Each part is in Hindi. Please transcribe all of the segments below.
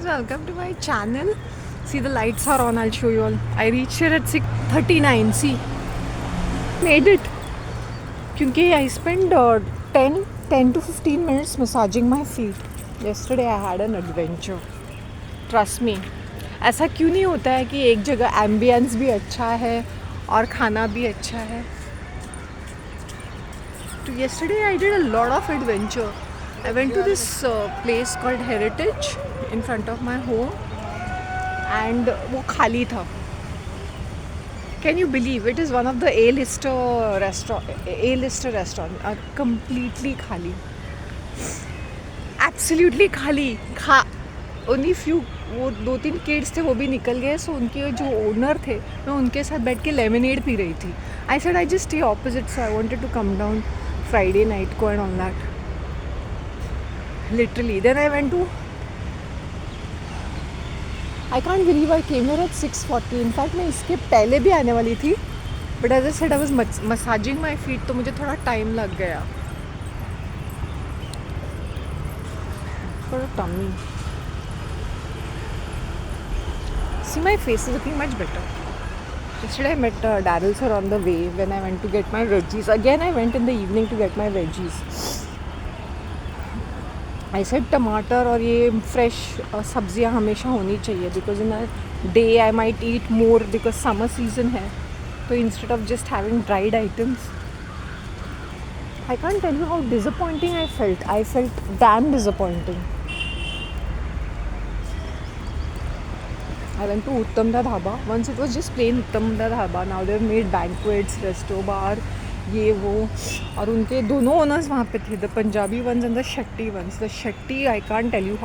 guys, welcome to my channel. See, the lights are on. I'll show you all. I reached here at 6:39. See, made it. Because I spent 10 to 15 minutes massaging my feet. Yesterday I had an adventure. Trust me. ऐसा क्यों नहीं होता है कि एक जगह एम्बियंस भी अच्छा है और खाना भी अच्छा है. So yesterday I did a lot of adventure. I went to this place called Heritage in front of my home and वो खाली था. Can you believe it is one of the A-lister restaurant completely खाली. Absolutely खाली. Only few वो 2-3 kids थे वो भी निकल गए. So उनके जो ओनर थे मैं उनके साथ बैठ के लेमनेड पी रही थी. I said I just stay opposite, so I wanted to come down Friday night को and all that. Literally. Then I went to, I can't believe I came here at 6:40. In fact मैं इसके पहले भी आने वाली थी. But as I said I was massaging my feet तो मुझे थोड़ा टाइम लग गया. For a tummy. See, my face is looking much better. Yesterday I met Daryl sir on the way when I went to get my veggies. Again I went in the evening to get my veggies. I said टमाटर और ये फ्रेश सब्जियां हमेशा होनी चाहिए because in a day I might eat more because summer season है. So instead of just having dried items, I can't tell you how disappointing I felt. I felt damn disappointing. I went to Uttam Da Dhaba. Once it was just plain Uttam Da Dhaba. Now they've made banquets, resto bar, ये वो. और उनके दोनों ओनर्स वहाँ पे थे. The Punjabi ones and the Shetty ones. The Shetty I can't tell you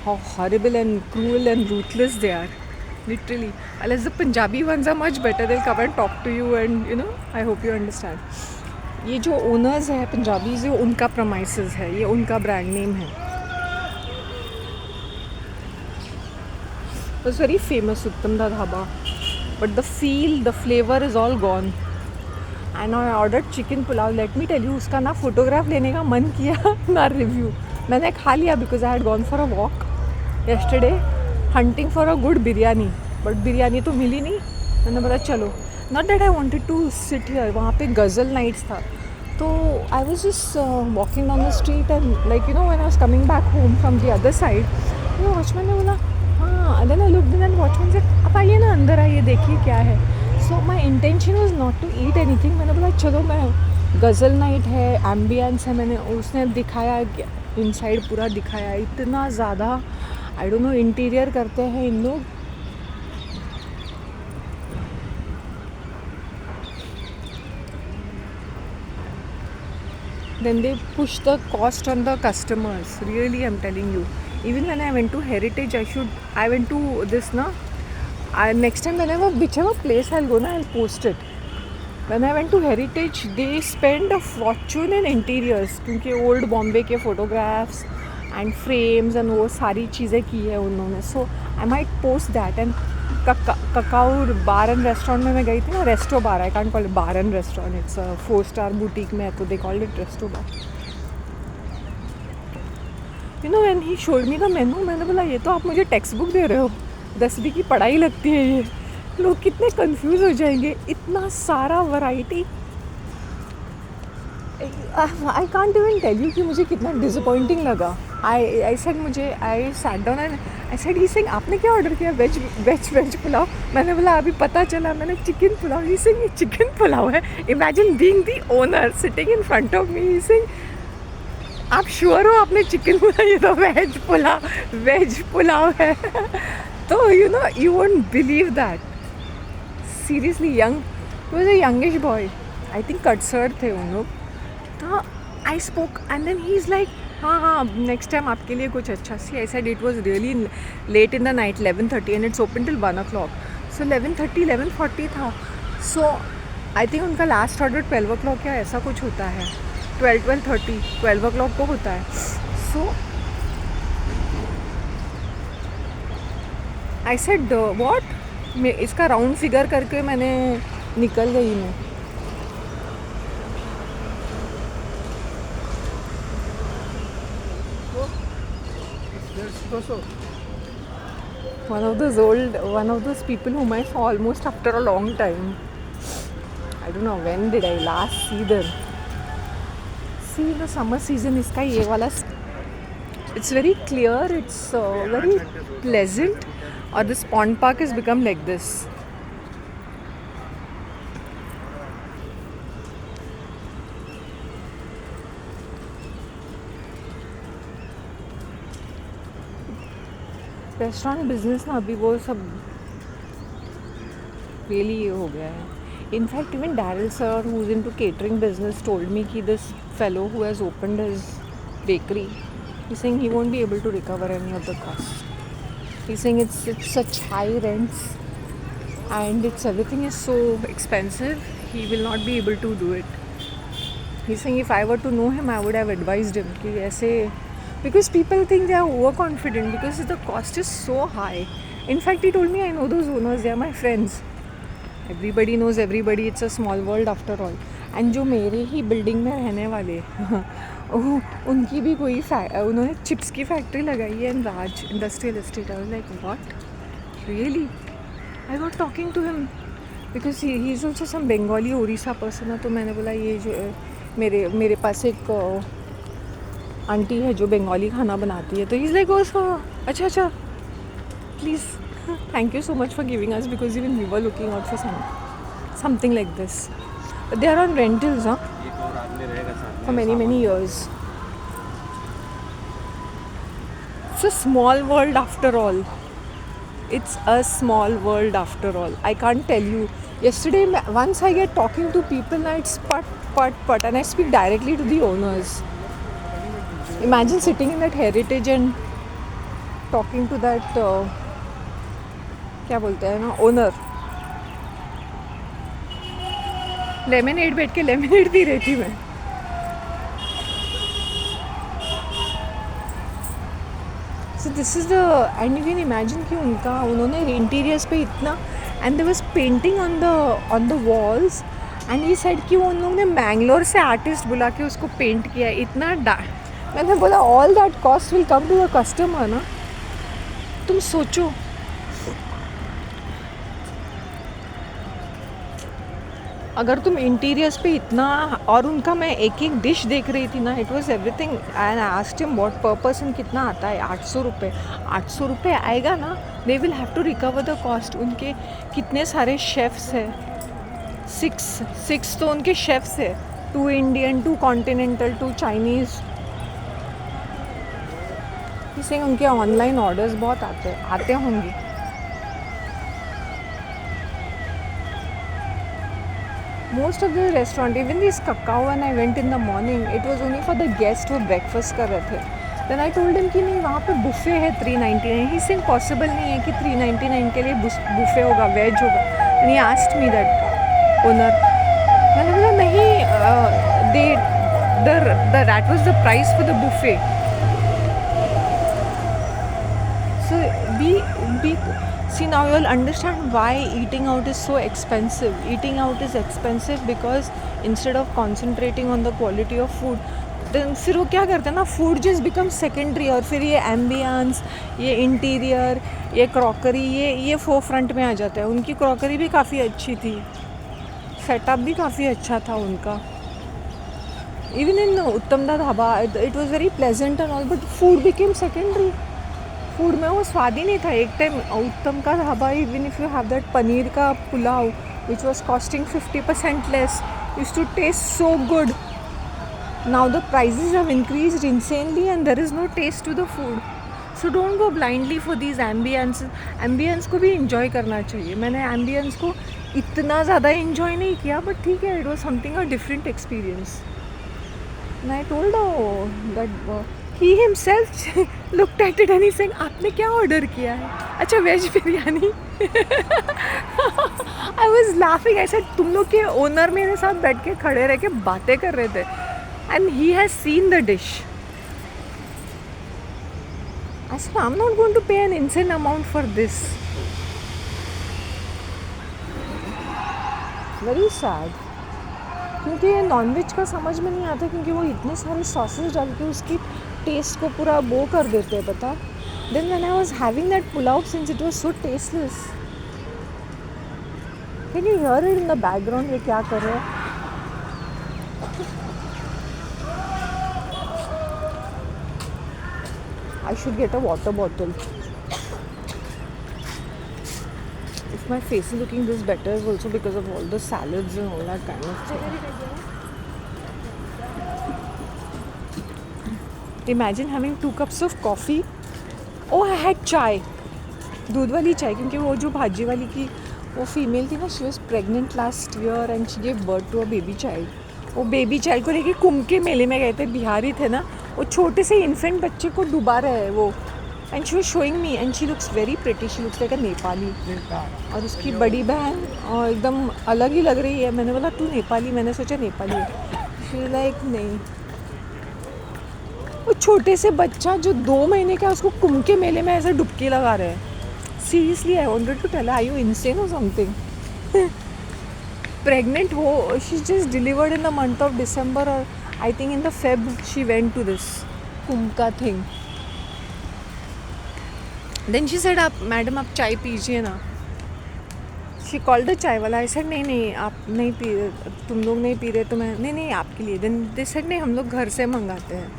how horrible and cruel and ruthless they are. Literally. Unless the Punjabi ones are much better, they'll come and talk to you and you know, I hope you understand. ये जो ओनर्स है पंजाबीज ये उनका प्रमाइसेस है, ये उनका ब्रांड नेम है. It was very famous Uttam Da Dhaba, but the feel, the flavor is all gone. And I ordered chicken pulao. Let me tell you, उसका ना फोटोग्राफ लेने का मन किया ना रिव्यू. मैंने खा लिया because I had gone for a walk yesterday hunting for a good biryani. But biryani तो मिली नहीं. मैंने बोला चलो. Not that I wanted to sit here. वहाँ पे गज़ल nights था. तो I was just walking down the street and like you know when I was coming back home from the other side, वो वॉचमैन ने बोला हाँ. And then I looked in and watchman said आप आइए ना अंदर आइए देखिए क्या है. So my intention was not to eat anything. मैंने बोला चलो मैं गज़ल नाइट है एम्बियंस है. मैंने उसने दिखाया इनसाइड पूरा दिखाया. इतना ज़्यादा आई डोंट नो इंटीरियर करते हैं इन लोग. Then they push the cost on the customers. Really, I'm telling you. Even when I went to Heritage, I went to this na. Next time whenever whichever place I'll go na, I'll post it. When I went to Heritage, they spend a fortune in interiors क्योंकि old Bombay के photographs and frames and वो सारी चीज़ें की है उन्होंने. So I might post that. And Kakao bar and restaurant में मैं गई थी ना, resto bar. I can't call it bar and restaurant. It's a 4-star boutique में है तो they called it resto bar. You know when he showed me the menu, मैंने बोला ये तो आप मुझे टेक्स्ट बुक दे रहे हो. 10वीं की पढ़ाई लगती है ये. लोग कितने कंफ्यूज हो जाएंगे. इतना सारा variety. I can't even tell you कि मुझे कितना डिसअपॉइंटिंग लगा. I sat down and I said hi Singh आपने क्या ऑर्डर किया. वेज पुलाव. मैंने बोला अभी पता चला मैंने चिकन पुलाव. ही सिंह ये चिकन पुलाव है. Imagine being the owner sitting in front of me. He sing आप श्योर हो आपने चिकन पुलाव. ये तो वेज पुलाव है. तो you know you won't believe that. Seriously young was a youngish boy. I think कटसर थे उन लोग. तो I spoke and then he is like हाँ नेक्स्ट टाइम आपके लिए कुछ अच्छा. See I said it was really late in the night 11:30 and it's open till 1 o'clock. So 11:40 था. सो आई थिंक उनका लास्ट ऑर्डर 12 o'clock या ऐसा कुछ होता है. 12 o'clock को होता है. सो आई सेड व्हाट. इसका राउंड फिगर करके मैंने निकल गई मैं. one of those people whom I saw almost after a long time. I don't know when did I last see them. See the summer season इसका ये वाला, it's very clear, it's very pleasant, or this pond park has become like this. Restaurant business ना अभी वो सब रियली ये हो गया है. In fact even Daryl sir, who's into catering business, told me कि this fellow who has opened his bakery, he's saying he won't be able to recover any of the costs. He's saying it's such high rents and everything is so expensive, he will not be able to do it. He's saying if I were to know him, I would have advised him कि ऐसे, because people think they are overconfident because the cost is so high. In fact, he told me, I know those owners, they are my friends. Everybody knows everybody, it's a small world after all. And जो मेरे ही बिल्डिंग में रहने वाले उनकी भी कोई उन्होंने चिप्स की फैक्ट्री लगाई है in Raj industrial estate. I was like what really. I got talking to him because he is also some Bengali Orissa person है. तो मैंने बोला ये जो मेरे पास एक आंटी है जो बंगाली खाना बनाती है. तो इज़ लाइक अच्छा please thank you so much for giving us, because even we were looking out for something like this. But they are on rentals for many years. It's a small world after all. It's a small world after all. I can't tell you. Yesterday, once I get talking to people, it's but and I speak directly to the owners. Imagine sitting in that heritage and talking to that क्या बोलते हैं ना, ओनर. लेमनेड बैठ के लेमनेड पी रही थी मैं. So this is the, and you can imagine कि उन्होंने इंटीरियर्स पे इतना, and there was painting on the walls, and ये सेड कि उन लोगों ने मैंगलोर से आर्टिस्ट बुला के उसको पेंट किया इतना. मैंने बोला all that cost will come to the customer ना. तुम सोचो, अगर तुम इंटीरियर्स पे इतना, और उनका मैं एक डिश देख रही थी ना, it was everything. And I asked him what per person कितना आता है. 800 रुपये आएगा ना. They will have to recover the cost. उनके कितने सारे शेफ्स हैं, 6 तो उनके शेफ्स है, 2 इंडियन, 2 कॉन्टिनेंटल, 2 चाइनीज़. इसे उनके ऑनलाइन ऑर्डर्स बहुत आते होंगे. Most of the restaurant, even this Cacao, when I went in the morning, it was only for the guests who breakfast कर रहे थे. Then I told him कि नहीं, वहाँ पे बुफे है 399. He said possible नहीं है कि 399 के लिए बुफे होगा, वेज होगा. And he asked me that owner. मैंने बोला नहीं, that was the price for the buffet. So see, now you'll understand why eating out is so expensive. Eating out is expensive because instead of concentrating on the quality of food, then फिर वो क्या करते हैं ना, food just becomes secondary. और फिर ये ambience, ये interior, ये crockery, ये forefront में आ जाता है. उनकी crockery भी काफ़ी अच्छी थी, setup भी काफ़ी अच्छा था उनका. Even in उत्तम दा dhaba, it was very pleasant and all, but food became secondary. Food में वो स्वाद ही नहीं था. एक टाइम उत्तम का dhaba, even if you have that paneer का pulao which was costing 50% less, used to taste so good. Now the prices have increased insanely and there is no taste to the food. So don't go blindly for these ambience को भी इंजॉय करना चाहिए. मैंने एम्बियंस को इतना ज़्यादा इंजॉय नहीं किया, बट ठीक है, it was something a different experience. And I told that he himself looked at it and he saying आपने क्या ऑर्डर किया है. अच्छा, veg biryani. I was laughing. I said तुम लोग के ओनर मेरे साथ बैठ के खड़े रह के बातें कर रहे थे and he has seen the dish. I said I'm not going to pay an insane amount for this. Very sad. क्योंकि ये नॉनवेज का समझ में नहीं आता, क्योंकि वो इतने सारे सॉसेस डाल के उसकी टेस्ट को पूरा वो कर देते हैं. पता Then when I was having that pulao, since it was so tasteless, can you hear it in the background? ये क्या कर रहे हैं? I should get a water bottle. If my face is looking this better, is also because of all the salads and all that kind of thing. Imagine having 2 cups of coffee. Oh, I had chai. दूध वाली चाय, क्योंकि वो जो भाजी वाली की वो फीमेल थी ना, she was pregnant last year and she gave birth to a baby child. वो बेबी चाइल्ड को लेके कुंभ के मेले में गए थे, बिहारी थे ना, वो छोटे से इन्फेंट बच्चे को डुबा रहे हैं वो. And she was showing me and she looks very pretty, she looks like अ नेपाली. और उसकी बड़ी बहन और एकदम अलग ही लग रही है. मैंने बोला तू नेपाली? मैंने सोचा नेपाली है. शी लाइक नहीं. वो छोटे से बच्चा जो 2 महीने का, उसको कुंभ के मेले में ऐसे डुबकी लगा रहे हैं. Seriously, I wanted to tell her, are you insane or something? Pregnant ho, she just delivered in the month of December, or I think in the Feb she went to this Kumbh ka thing. Then she said, madam आप चाय पीजिए ना. She called the चाय वाला. I said नहीं आप नहीं पी रहे, तुम लोग नहीं पी रहे तो मैं नहीं आपके लिए. Then they said नहीं, हम लोग घर से मंगाते हैं,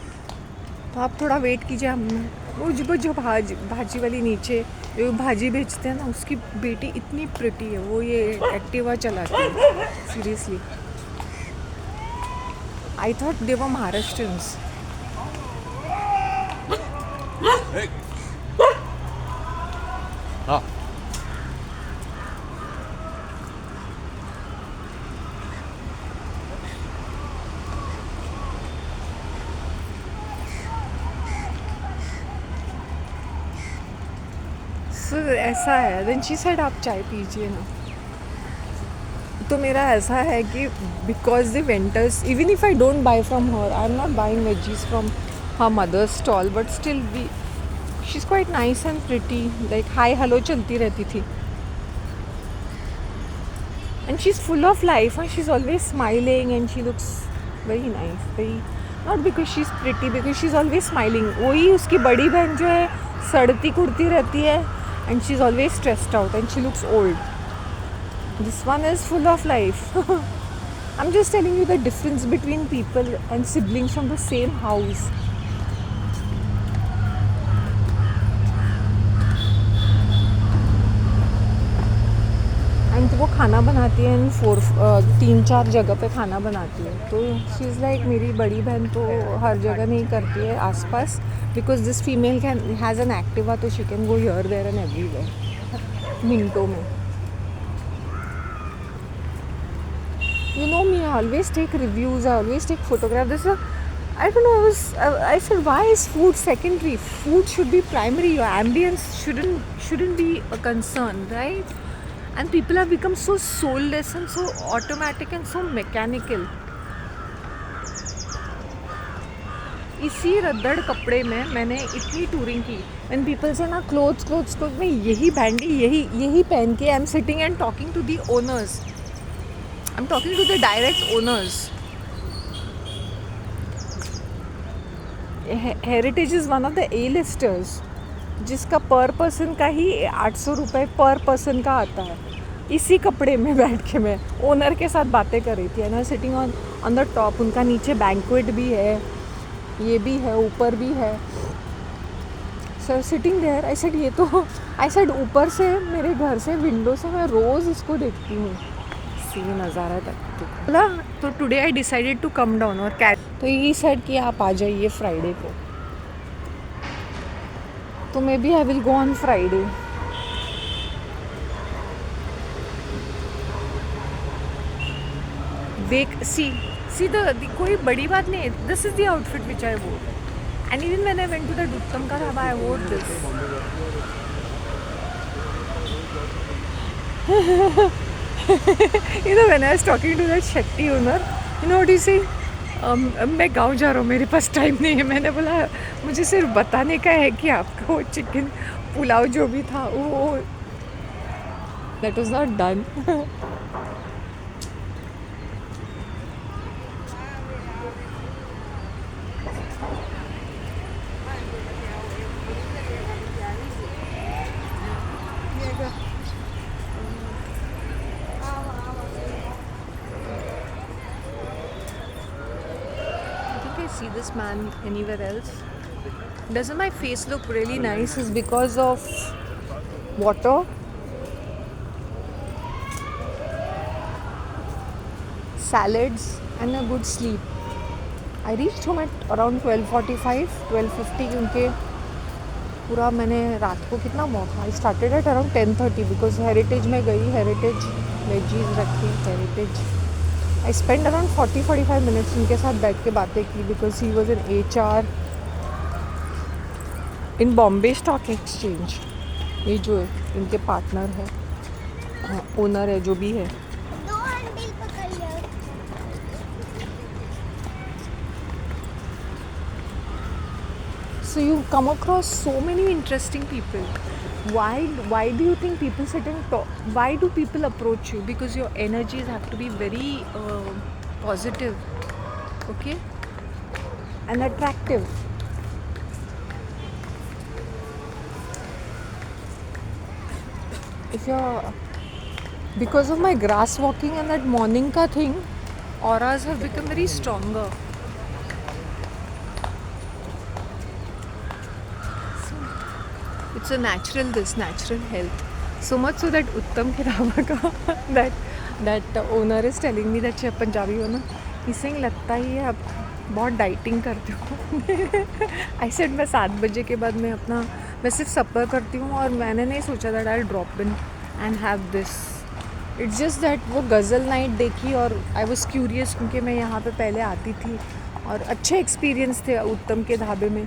तो आप थोड़ा वेट कीजिए. हम वो जो भाजी वाली नीचे जो भाजी बेचते हैं ना, उसकी बेटी इतनी प्रिटी है, वो ये एक्टिवा चलाती है. सीरियसली, आई थॉट दे वर महाराष्ट्रियंस. ऐसा है. देन शी सेड आप चाय पीजिए ना. तो मेरा ऐसा है कि because the vendors, even if I don't buy from her, I am not buying veggies from her mother's stall, but still she is quite nice and pretty. Like hi hello चलती रहती थी. And she is full of life and she is always smiling and she looks very nice. Very not because she is pretty, because she is always smiling. वही उसकी बड़ी बहन जो है सड़ती कुड़ती रहती है and she's always stressed out and she looks old. This one is full of life. I'm just telling you the difference between people and siblings from the same house. And वो खाना बनाती है, 3-4 जगह पे खाना बनाती है. तो शी इज़ लाइक, मेरी बड़ी बहन तो हर जगह नहीं करती है आसपास, because this female has an Activa, तो she can go here there and everywhere मिनटों में. You know me, I always take reviews, I always take photographs. I don't know, I said, why is food secondary? Food should be primary. Your ambience shouldn't be a concern, right? And people have become so soulless and so automatic and so mechanical. इसी रद्दड़ कपड़े में मैंने इतनी टूरिंग की. When people say ना clothes, मैं यही बैंडी यही पहन के I'm sitting and talking to the owners. I'm talking to the direct owners. Heritage is one of the A-listers, जिसका पर पर्सन का ही 800 रुपये पर पर्सन का आता है. इसी कपड़े में बैठ के मैं ओनर के साथ बातें कर रही थी. And I sitting on the top. उनका नीचे बैंक्वेट भी है, ये भी है, ऊपर भी है. Sir sitting there. I said ये तो, आई सेड ऊपर से मेरे घर से विंडो से मैं रोज़ इसको देखती हूँ. सी नज़ारा तक बोला. तो today I decided to come down और कैट. तो ये सेड कि आप आ जाइए फ्राइडे को. तो maybe I will go on Friday. देख सी कोई बड़ी बात नहीं है. This is the outfit which I wore. And even when I went to the Uttam का Dhaba I wore this. You know, when I was talking to that Shakti owner, you know what he said? मैं गाँव जा रहा हूँ, मेरे पास टाइम नहीं है. मैंने बोला मुझे सिर्फ बताने का है कि आपका वो चिकन पुलाव जो भी था वो that was not done. see this man anywhere else. Doesn't my face look really nice? Is because of water. Salads and a good sleep. I reached home at around 12:45, 12:50 क्योंकि पूरा मैंने रात को कितना मौका. I started at around 10:30 because heritage में गई, हेरिटेज वेजीज रखी, heritage. I spent around 40-45 minutes उनके साथ बैठ के बातें की because he was in HR in Bombay Stock Exchange. ये जो इनके पार्टनर है, ओनर है, जो भी है. So you come across so many interesting people. Why do you think people sit and talk? Why do people approach you? Because your energies have to be very positive, okay, and attractive. If you're, because of my grass walking and that morning ka thing, auras have become very stronger. It's a natural health. So much so that Uttam ke dhaba का that owner is telling me that she Punjabi हो ना. He's saying लगता ही है आप बहुत डाइटिंग करते हो. I said मैं 7 बजे के बाद मैं सिर्फ सपर करती हूँ और मैंने नहीं सोचा that I'll drop in and have this. It's just that वो गज़ल नाइट देखी और I was curious क्योंकि मैं यहाँ पे पहले आती थी और अच्छे एक्सपीरियंस थे उत्तम के ढाबे में.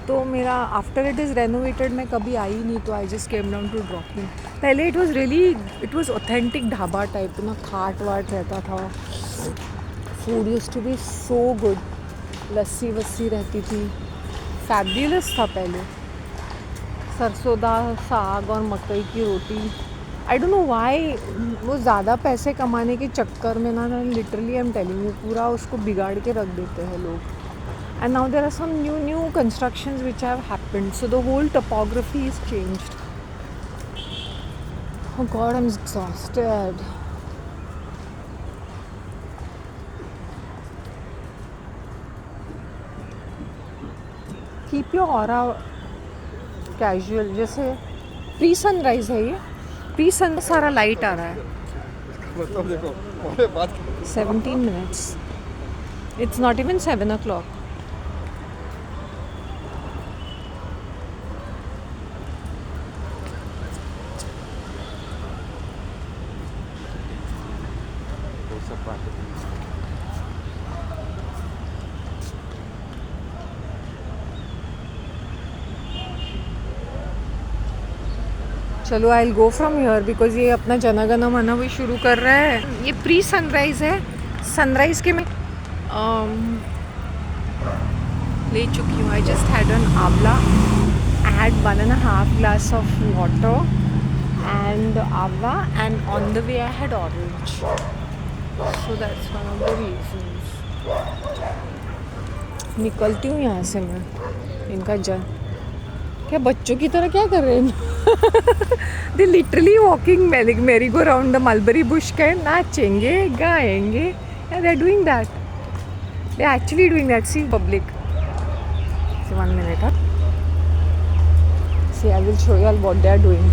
तो मेरा आफ्टर इट इज़ रेनोवेटेड मैं कभी आई नहीं, तो I just came down to drop in. पहले it was authentic dhaba type ना, खाट वाट रहता था. Food used to be so good. Lassi वस्सी रहती थी, फैबुलस था पहले. सरसों साग और मकई की रोटी. आई डोंट नो व्हाई वो ज़्यादा पैसे कमाने के चक्कर में ना literally I am telling you पूरा उसको बिगाड़ के रख देते हैं लोग. And now there are some new constructions which have happened, so the whole topography is changed. Oh God, I'm exhausted. Keep your aura casual. जैसे प्री सनराइज है ये, प्री सन सारा लाइट आ रहा है. मतलब देखो 17 minutes. It's not even 7 o'clock. चलो आई will go from here because ये अपना जनगण मन भी शुरू कर रहा है. ये प्री सनराइज़ है. सनराइज़ के मैं ले चुकी हूँ. आई जस्ट हैड एन आंवला. I had 1.5 glass of water and आंवला and on the way I had orange. So that's one of the reasons. निकलती हूँ यहाँ से मैं. इनका क्या बच्चों की तरह क्या कर रहे हैं? They literally walking merry go round the mulberry bush के नाचेंगे गाएंगे. Yeah, they're doing that. They're actually doing that. See public. See 1 minute. Huh? See, I will show you all what they are doing.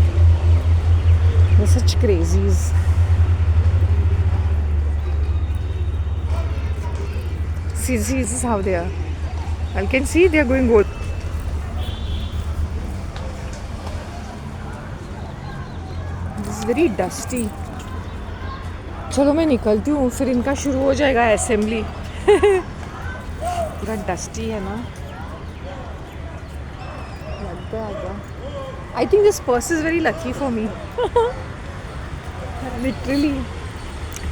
They're such crazies. See, this is how they are. I can see they are going good. This is very dusty. चलो मैं निकलती हूँ, फिर इनका शुरू हो जाएगा असेंबली. पूरा डस्टी है ना. I think this purse is very lucky for me. Literally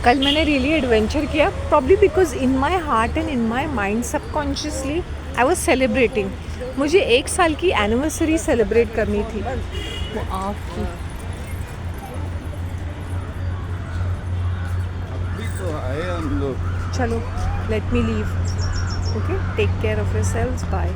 कल मैंने रियली एडवेंचर किया. Probably because in my heart and in my mind subconsciously I was celebrating. मुझे 1 साल की एनिवर्सरी सेलिब्रेट करनी थी. वो आपकी चलो, let me leave. Okay, take care of yourselves. Bye.